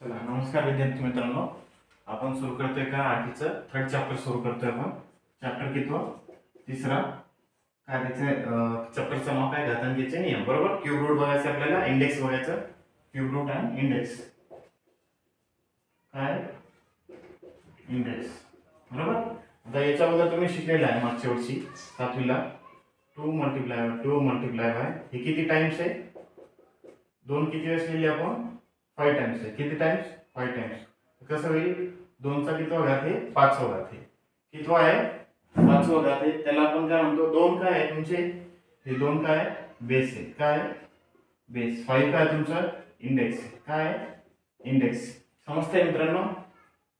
चला नमस्कार विद्यार्थी मित्रांनो, आपण सुरू करतोय का आठवीचं थर्ड चॅप्टर सुरू करतोय आपण. चॅप्टर कितवा? तिसरा. काय त्याचे चॅप्टरचं नाव काय? घातांकीचे नियम. बरोबर. क्यूब रूट बघायचं आपल्याला, इंडेक्स बघायचं. क्यूब रूट आणि इंडेक्स. काय? इंडेक्स. बरोबर. आता याच्याबद्दल तुम्ही शिकलेलं आहे मागच्या वर्षी 7वीला. 2 मल्टिप्लाय बाय हे किती टाइम्स आहे? 2 किती वेळेस लिहिले आपण? 5 टाइम्स आहे. किती टाइम्स? 5 टाइम्स. कसं होईल? 2 चा कितवा घात आहे? 5वा घात आहे. कितवा आहे? 5वा घात आहे. त्याला आपण काय म्हणतो? 2 काय आहे तुमचे? हे 2 काय आहे? बेस आहे. काय? बेस. 5 काय तुमचं? इंडेक्स. काय? इंडेक्स. समजतंय मित्रांनो?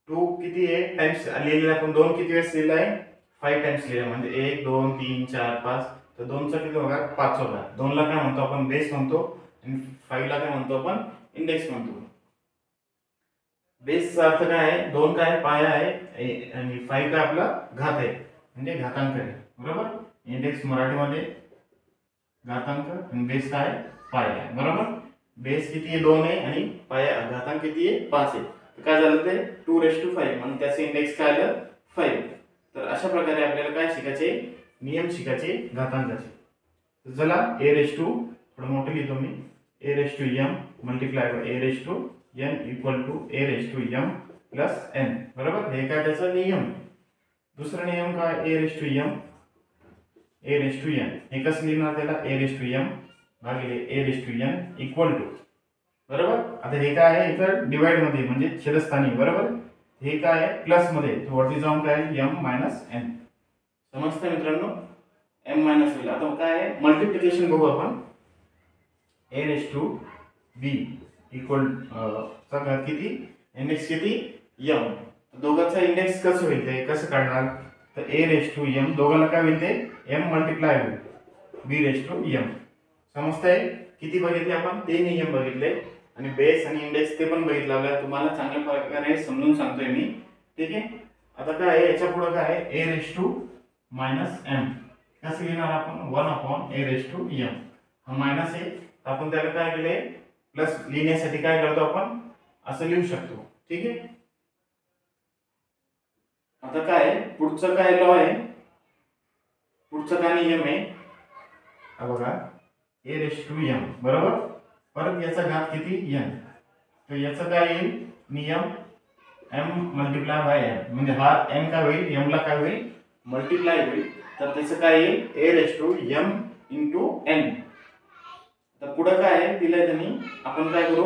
2 किती आहे टाइम्स लिहिलेला आपण? 2 किती वेळेस लिहिला आहे? 5 टाइम्स लिहिला. म्हणजे 1 2 3 4 5. तर 2 चा कितवा घात? 5वा घात. 2 ला काय म्हणतो आपण? बेस म्हणतो. आणि 5 ला काय म्हणतो आपण? इंडेक्स म्हणतो. बेसचा अर्थ काय आहे? 2 काय? पाया आहे आणि 5 काय आपला घात आहे, म्हणजे घातांक आहे. बरोबर. इंडेक्स मराठीमध्ये घातांक आणि बेस काय? पाया आहे. बरोबर. बेस किती आहे? 2 आहे आणि पाया घातांक किती आहे? 5 आहे. तर काय झालं ते? 2⁵ म्हणून त्याचे इंडेक्स काय आलं? 5. तर अशा प्रकारे आपल्याला काय शिकायचे? नियम शिकायचे घातांकाचे. तर चला थोडं मोठं लिहितो मी. a⁻m multiply by a⁻n equal to a⁻m plus n. बरोबर. हे काय त्याचा नियम. दुसरा नियम काय? a⁻n हे कसं लिहिणार त्याला? a⁻m भागिले a⁻n इक्वल टू. बरोबर. आता हे काय आहे? इथं डिवाइड मध्ये म्हणजे छेदस्थानी. बरोबर. हे काय आहे? प्लस मध्ये. वरती जाऊन काय? m-n. समजतं मित्रांनो? m होईल. आता काय आहे? मल्टिप्लिकेशन बघू आपण. a⁻b इक्वल चा घात किती? इंडेक्स किती? m. दोघांचा इंडेक्स कसं होईल ते कसं काढणार? तर a⁻m दोघांना काय होईल ते? m मल्टिप्लाय होईल b⁻m. समजतंय? किती बघितले आपण? 3 नियम बघितले आणि बेस आणि इंडेक्स ते पण बघितलं. आपल्याला तुम्हाला चांगल्या प्रकारे समजून सांगतोय मी. ठीक आहे. आता काय आहे याच्या पुढे काय आहे? a⁻m कसं लिहिणार आपण? 1/a⁻m. हा मायनस आहे. आपण त्याला काय केले? प्लस लिहिण्यासाठी काय करतो आपण? असं लिहू शकतो. ठीक आहे. आता काय पुढचं काय लॉ आहे? पुढचं काय नियम आहे? हा बघा. a⁻m बरोबर. परत याचा घात किती? n. तर याचं काय येईल? नियम m मल्टिप्लाय बाय n. म्हणजे हा n काय होईल? m ला काय होईल? मल्टिप्लाय होईल. तर त्याचं काय येईल? a⁻m * n. तर पुढे काय आहे दिलंय त्यांनी? आपण काय करू?